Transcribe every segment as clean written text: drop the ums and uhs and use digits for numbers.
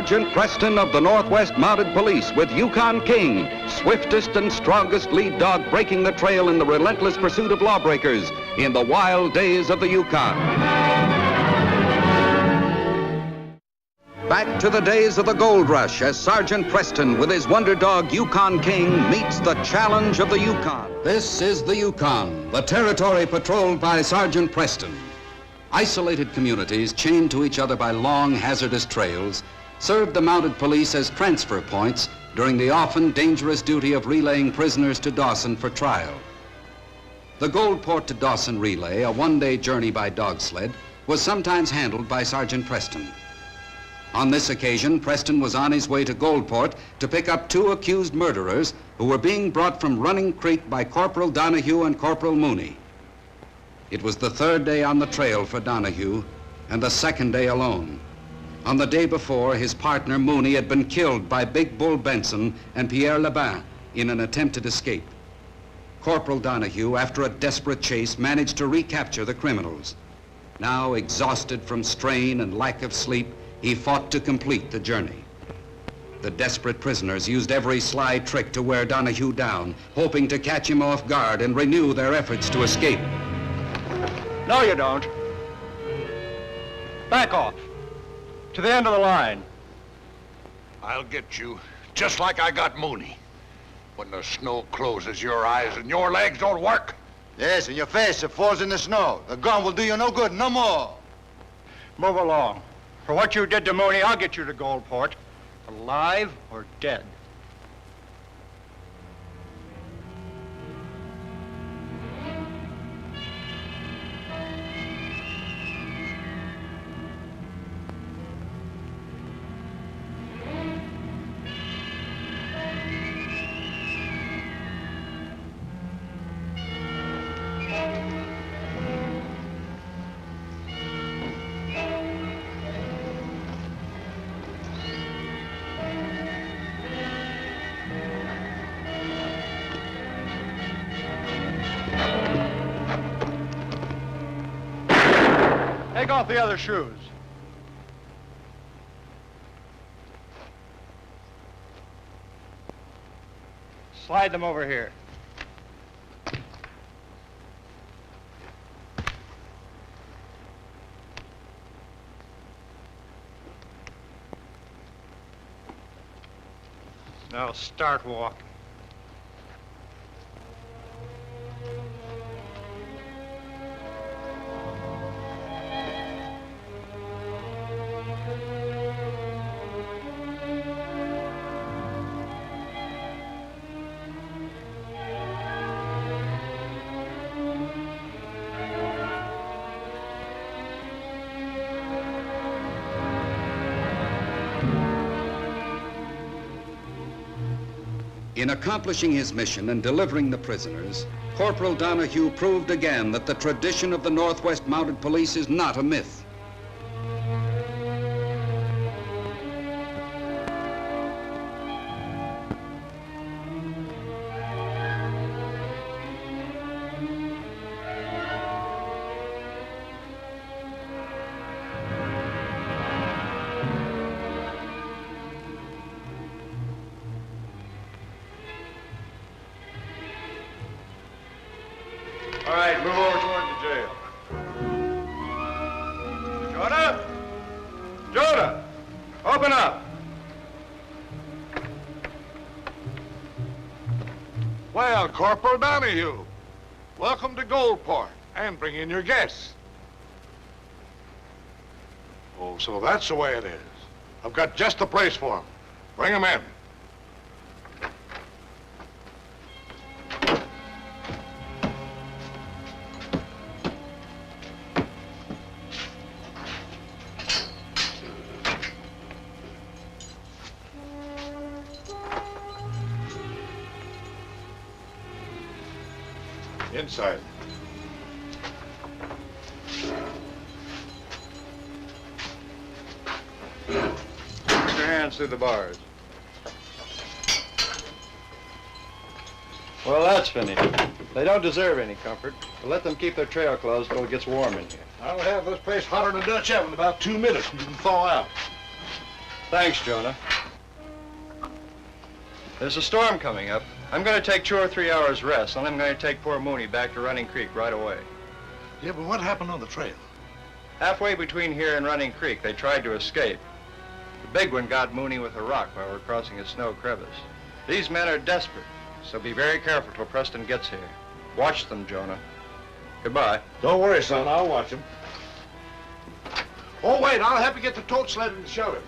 Sergeant Preston of the Northwest Mounted Police with Yukon King, swiftest and strongest lead dog breaking the trail in the relentless pursuit of lawbreakers in the wild days of the Yukon. Back to the days of the gold rush as Sergeant Preston with his wonder dog Yukon King meets the challenge of the Yukon. This is the Yukon, the territory patrolled by Sergeant Preston. Isolated communities chained to each other by long, hazardous trails served the mounted police as transfer points during the often dangerous duty of relaying prisoners to Dawson for trial. The Goldport to Dawson relay, a one-day journey by dog sled, was sometimes handled by Sergeant Preston. On this occasion, Preston was on his way to Goldport to pick up two accused murderers who were being brought from Running Creek by Corporal Donahue and Corporal Mooney. It was the third day on the trail for Donahue and the second day alone. On the day before, his partner Mooney had been killed by Big Bull Benson and Pierre Lebin in an attempted escape. Corporal Donahue, after a desperate chase, managed to recapture the criminals. Now, exhausted from strain and lack of sleep, he fought to complete the journey. The desperate prisoners used every sly trick to wear Donahue down, hoping to catch him off guard and renew their efforts to escape. No, you don't. Back off. To the end of the line. I'll get you, just like I got Mooney. When the snow closes your eyes and your legs don't work. Yes, and your face, it falls in the snow. The gun will do you no good, no more. Move along. For what you did to Mooney, I'll get you to Goldport, alive or dead. Take off the other shoes. Slide them over here. Now start walking. In accomplishing his mission and delivering the prisoners, Corporal Donahue proved again that the tradition of the Northwest Mounted Police is not a myth. All right, move over toward the jail. Jonah! Jonah! Open up! Well, Corporal Donahue, welcome to Goldport, and bring in your guests. Oh, so that's the way it is. I've got just the place for them. Bring them in. Inside. Put your hands through the bars. Well, that's finished. They don't deserve any comfort, but let them keep their trail closed till it gets warm in here. I'll have this place hotter than a Dutch oven in about 2 minutes and you can thaw out. Thanks, Jonah. There's a storm coming up. I'm going to take 2 or 3 hours rest, and I'm going to take poor Mooney back to Running Creek right away. Yeah, but what happened on the trail? Halfway between here and Running Creek, they tried to escape. The big one got Mooney with a rock while we're crossing a snow crevice. These men are desperate, so be very careful till Preston gets here. Watch them, Jonah. Goodbye. Don't worry, son. I'll watch him. Oh, wait. I'll have to get the tote sled and show him.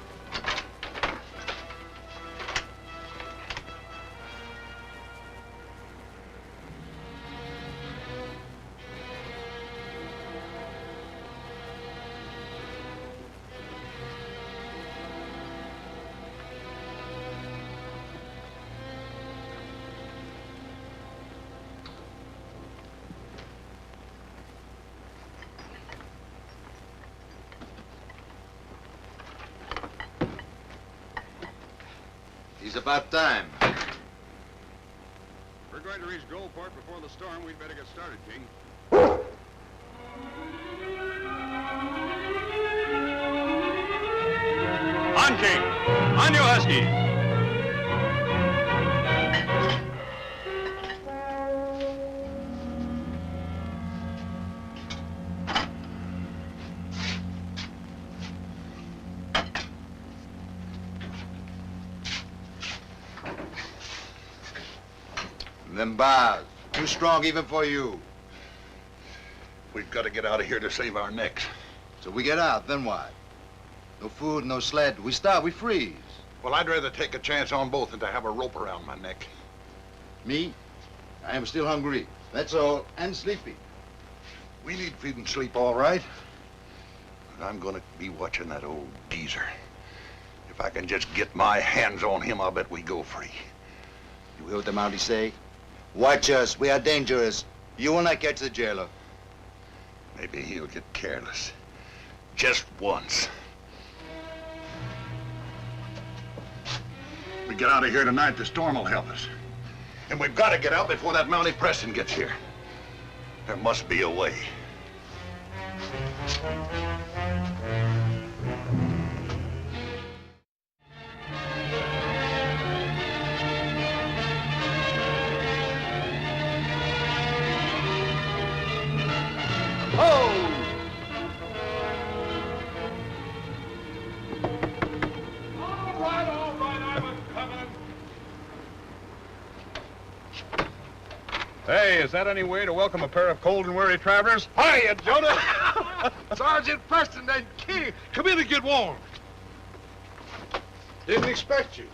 It's about time. We're going to reach Goldport before the storm. We'd better get started, King. On, King! On, you husky! Them bars, too strong even for you. We've got to get out of here to save our necks. So we get out, then what? No food, no sled. We stop, we freeze. Well, I'd rather take a chance on both than to have a rope around my neck. Me? I am still hungry. That's all, and sleepy. We need feed and sleep, all right. But I'm gonna be watching that old geezer. If I can just get my hands on him, I'll bet we go free. You hear what the Mountie say? Watch us, we are dangerous. You will not catch the jailer. Maybe he'll get careless. Just once. We get out of here tonight, the storm will help us. And we've got to get out before that Mountie Preston gets here. There must be a way. Hey, is that any way to welcome a pair of cold and weary travelers? Hiya, Jonah! Sergeant Preston and King, come in and get warm. Didn't expect you.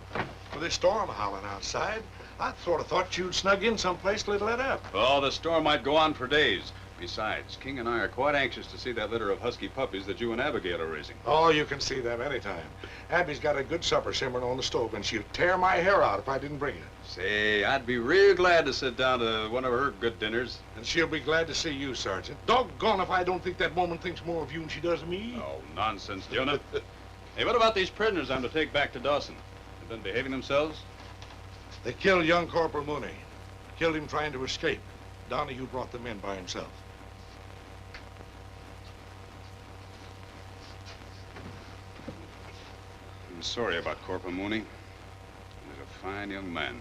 With this storm howling outside, I sort of thought you'd snug in someplace to let up. Oh, the storm might go on for days. Besides, King and I are quite anxious to see that litter of husky puppies that you and Abigail are raising. Oh, you can see them anytime. Abby's got a good supper simmering on the stove, and she'd tear my hair out if I didn't bring it. Say, I'd be real glad to sit down to one of her good dinners. And she'll be glad to see you, Sergeant. Doggone if I don't think that woman thinks more of you than she does of me. Oh, nonsense, Jonah. Hey, what about these prisoners I'm to take back to Dawson? They've been behaving themselves? They killed young Corporal Mooney. Killed him trying to escape. Donahue brought them in by himself. I'm sorry about Corporal Mooney. He was a fine young man.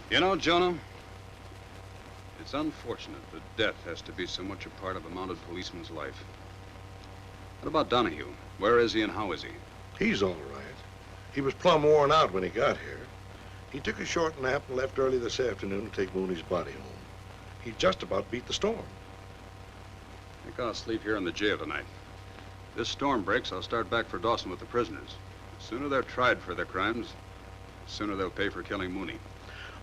You know, Jonah, it's unfortunate that death has to be so much a part of a mounted policeman's life. What about Donahue? Where is he and how is he? He's all right. He was plumb worn out when he got here. He took a short nap and left early this afternoon to take Mooney's body home. He just about beat the storm. I think I'll sleep here in the jail tonight. This storm breaks, I'll start back for Dawson with the prisoners. The sooner they're tried for their crimes, the sooner they'll pay for killing Mooney.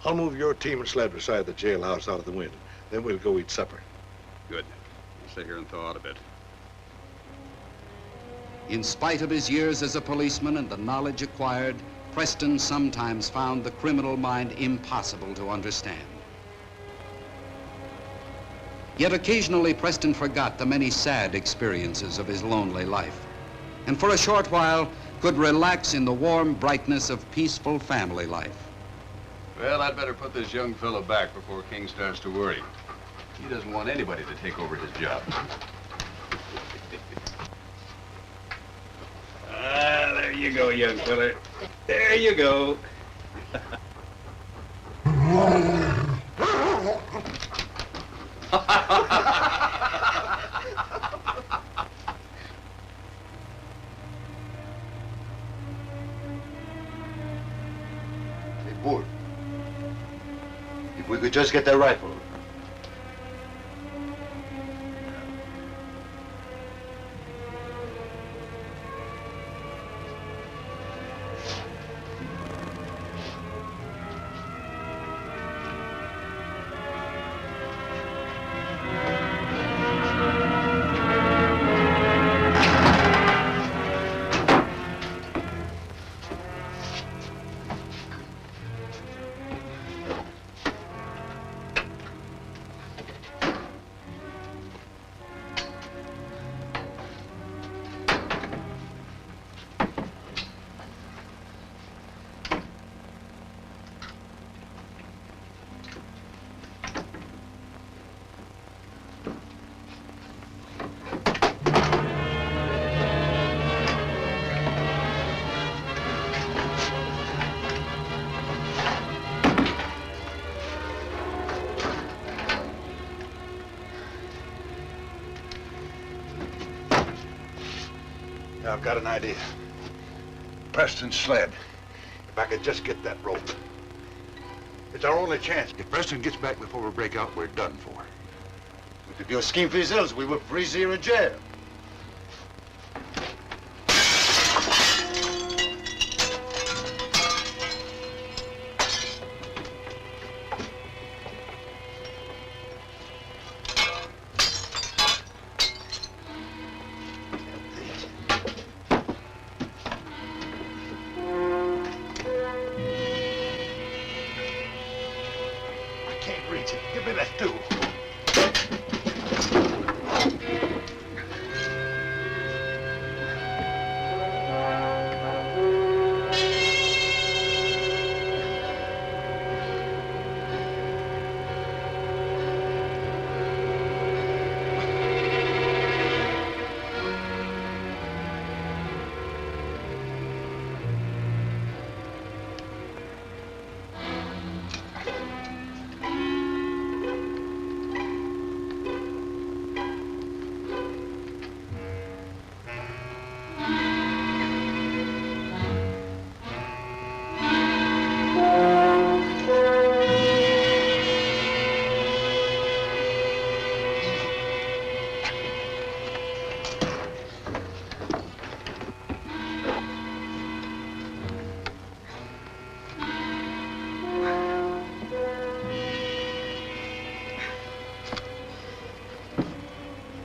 I'll move your team and sled beside the jailhouse out of the wind. Then we'll go eat supper. Good. I'll stay here and thaw out a bit. In spite of his years as a policeman and the knowledge acquired, Preston sometimes found the criminal mind impossible to understand. Yet occasionally Preston forgot the many sad experiences of his lonely life, and for a short while could relax in the warm brightness of peaceful family life. Well, I'd better put this young fellow back before King starts to worry. He doesn't want anybody to take over his job. There you go, young fella. There you go. Hey, Bull. If we could just get that rifle. I've got an idea. Preston's sled. If I could just get that rope. It's our only chance. If Preston gets back before we break out, we're done for. We could do a scheme for ourselves. We would freeze here in jail. Give me that too.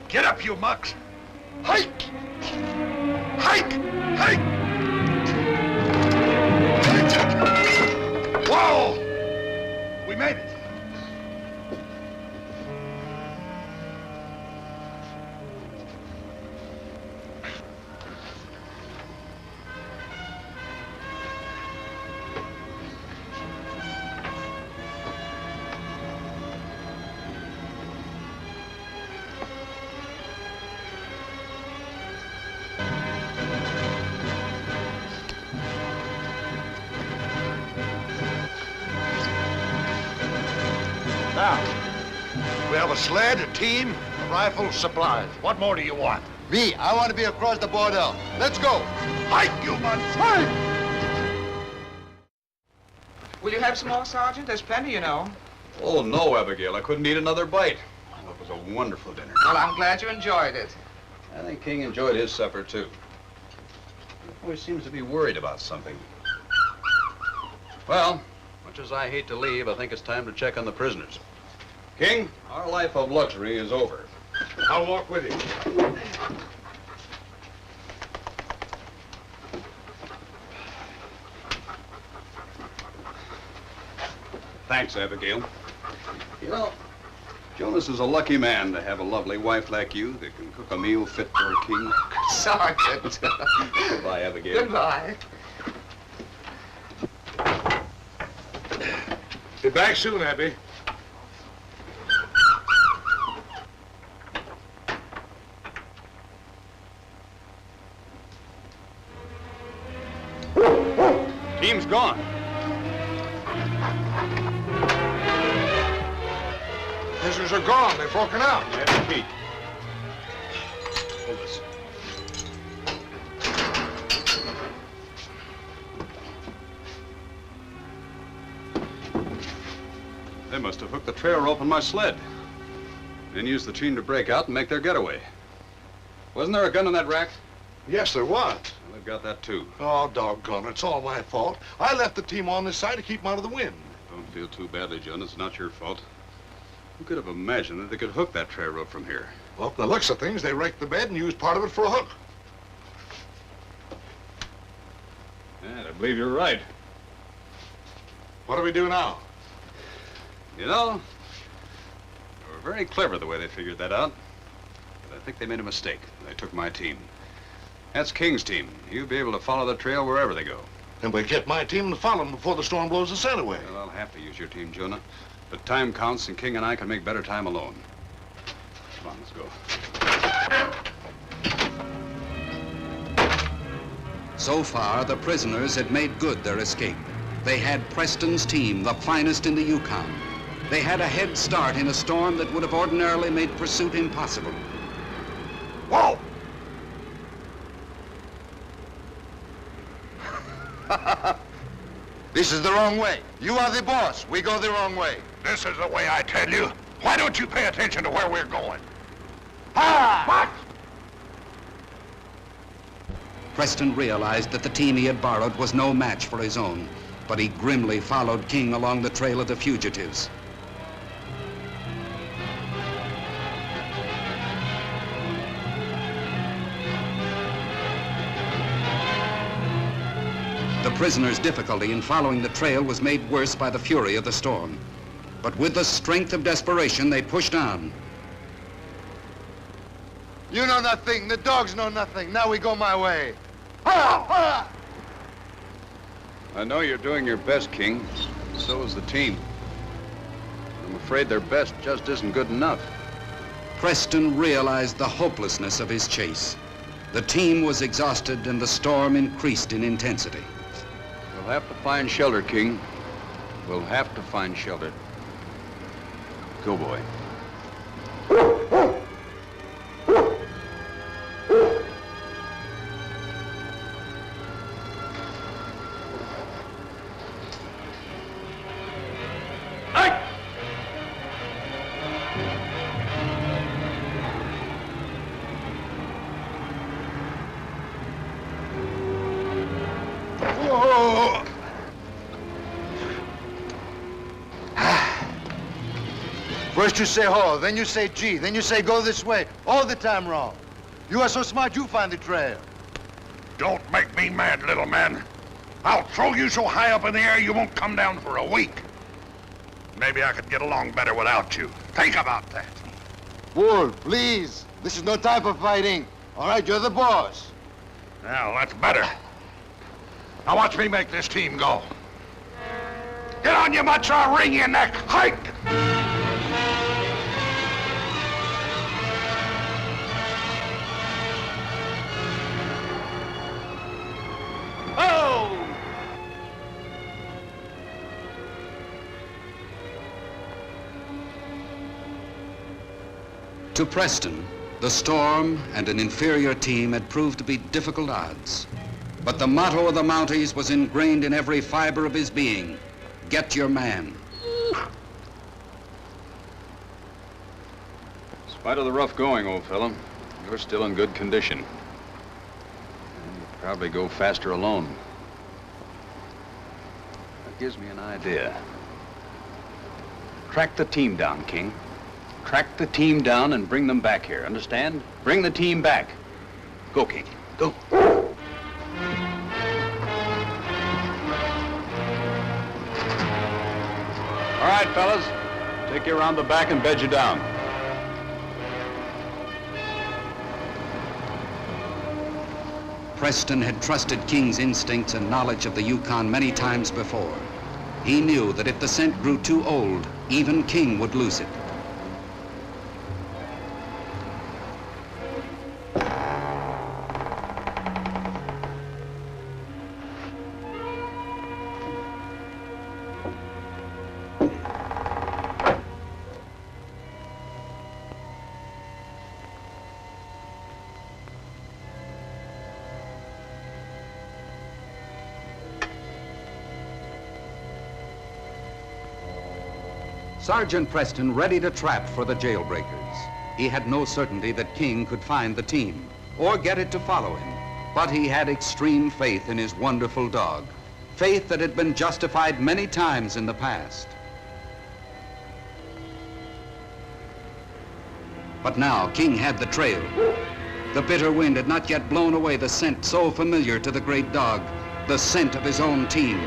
Get up, you mucks! Hike! Hike! Hike! Whoa! We made it. Now, we have a sled, a team, a rifle, supplies. What more do you want? Me, I want to be across the border. Let's go. Hike, you months! Hike! Will you have some more, Sergeant? There's plenty, you know. Oh, no, Abigail. I couldn't eat another bite. Oh, it was a wonderful dinner. Well, I'm glad you enjoyed it. I think King enjoyed his supper, too. He always seems to be worried about something. Well, much as I hate to leave, I think it's time to check on the prisoners. King, our life of luxury is over. I'll walk with you. Thanks, Abigail. You know, Jonas is a lucky man to have a lovely wife like you that can cook a meal fit for a king. Sergeant. Goodbye, Abigail. Goodbye. Be back soon, Abby. gone. Prisoners are gone. They've broken out. Yeah, Pete. Hold this. They must have hooked the trail rope on my sled. Then used the team to break out and make their getaway. Wasn't there a gun in that rack? Yes, there was. Well, they've got that too. Oh, doggone it. It's all my fault. I left the team on this side to keep them out of the wind. Don't feel too badly, John. It's not your fault. Who could have imagined that they could hook that trail rope from here? Well, from the looks of things, they raked the bed and used part of it for a hook. Yeah, I believe you're right. What do we do now? You know, they were very clever the way they figured that out. But I think they made a mistake. They took my team. That's King's team. He'll be able to follow the trail wherever they go. And we get my team to follow them before the storm blows the scent away. Well, I'll have to use your team, Jonah. But time counts, and King and I can make better time alone. Come on, let's go. So far, the prisoners had made good their escape. They had Preston's team, the finest in the Yukon. They had a head start in a storm that would have ordinarily made pursuit impossible. Whoa! This is the wrong way. You are the boss. We go the wrong way. This is the way I tell you. Why don't you pay attention to where we're going? Ah! Preston realized that the team he had borrowed was no match for his own, but he grimly followed King along the trail of the fugitives. The prisoners' difficulty in following the trail was made worse by the fury of the storm. But with the strength of desperation, they pushed on. You know nothing. The dogs know nothing. Now we go my way. Ah! I know you're doing your best, King. So is the team. I'm afraid their best just isn't good enough. Preston realized the hopelessness of his chase. The team was exhausted and the storm increased in intensity. We'll have to find shelter, King. We'll have to find shelter. Go, boy. First you say ho, then you say gee, then you say go this way. All the time wrong. You are so smart, you find the trail. Don't make me mad, little man. I'll throw you so high up in the air you won't come down for a week. Maybe I could get along better without you. Think about that. Bull, please. This is no time for fighting. All right, you're the boss. Well, that's better. Now watch me make this team go. Get on, you mutts, or I'll wring your neck. Hike! To Preston, the storm and an inferior team had proved to be difficult odds. But the motto of the Mounties was ingrained in every fiber of his being: get your man. In spite of the rough going, old fella, you're still in good condition. You'll probably go faster alone. That gives me an idea. Track the team down, King. Track the team down and bring them back here, understand? Bring the team back. Go, King, go. All right, fellas. Take you around the back and bed you down. Preston had trusted King's instincts and knowledge of the Yukon many times before. He knew that if the scent grew too old, even King would lose it. Sergeant Preston ready to trap for the jailbreakers. He had no certainty that King could find the team or get it to follow him, but he had extreme faith in his wonderful dog, faith that had been justified many times in the past. But now King had the trail. The bitter wind had not yet blown away the scent so familiar to the great dog, the scent of his own team.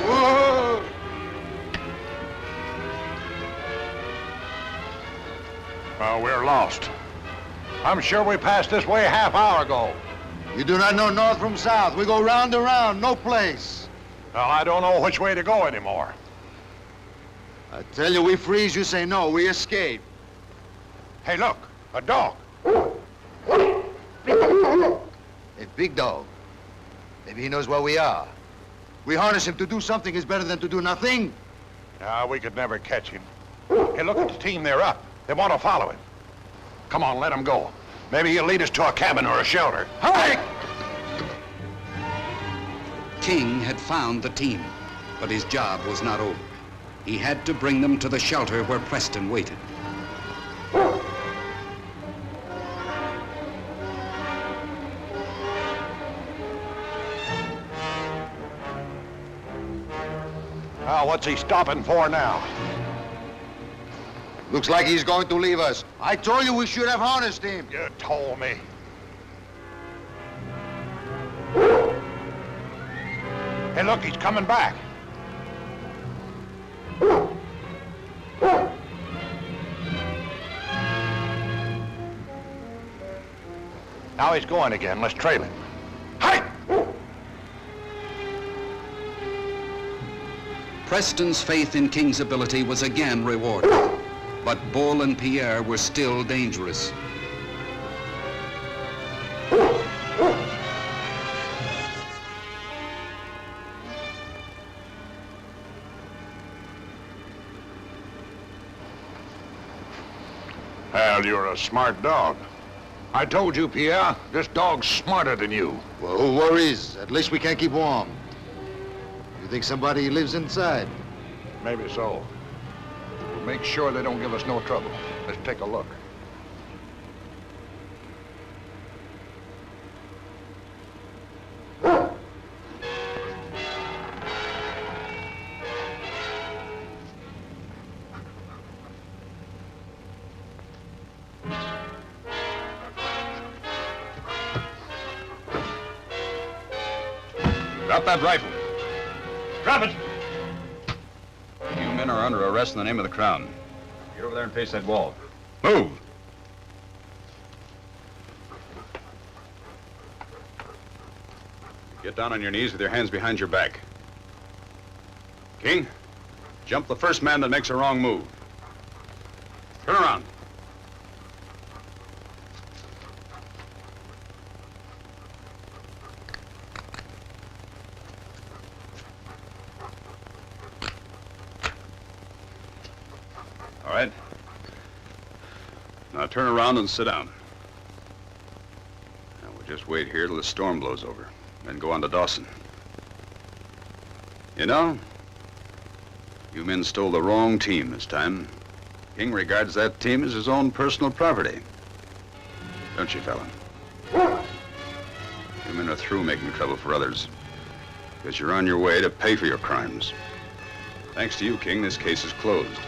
Whoa! Well, we're lost. I'm sure we passed this way a half hour ago. You do not know north from south. We go round and round, no place. Well, I don't know which way to go anymore. I tell you, we freeze, you say no, we escape. Hey, look, a dog. A big dog. Maybe he knows where we are. We harness him to do something is better than to do nothing. We could never catch him. Hey, look at the team, they're up. They want to follow him. Come on, let him go. Maybe he'll lead us to a cabin or a shelter. Hurry! King had found the team, but his job was not over. He had to bring them to the shelter where Preston waited. Well, what's he stopping for now? Looks like he's going to leave us. I told you we should have harnessed him. You told me. Hey, look, he's coming back. Now he's going again. Let's trail him. Hey! Preston's faith in King's ability was again rewarded, but Bull and Pierre were still dangerous. Well, you're a smart dog. I told you, Pierre, this dog's smarter than you. Well, who worries? At least we can keep warm. You think somebody lives inside? Maybe so. We'll make sure they don't give us no trouble. Let's take a look. Drop that rifle. Drop it! You men are under arrest in the name of the Crown. Get over there and face that wall. Move! Get down on your knees with your hands behind your back. King, jump the first man that makes a wrong move. Turn around. All right. Now turn around and sit down. Now we'll just wait here till the storm blows over, then go on to Dawson. You know, you men stole the wrong team this time. King regards that team as his own personal property. Don't you, fella? You men are through making trouble for others, because you're on your way to pay for your crimes. Thanks to you, King, this case is closed.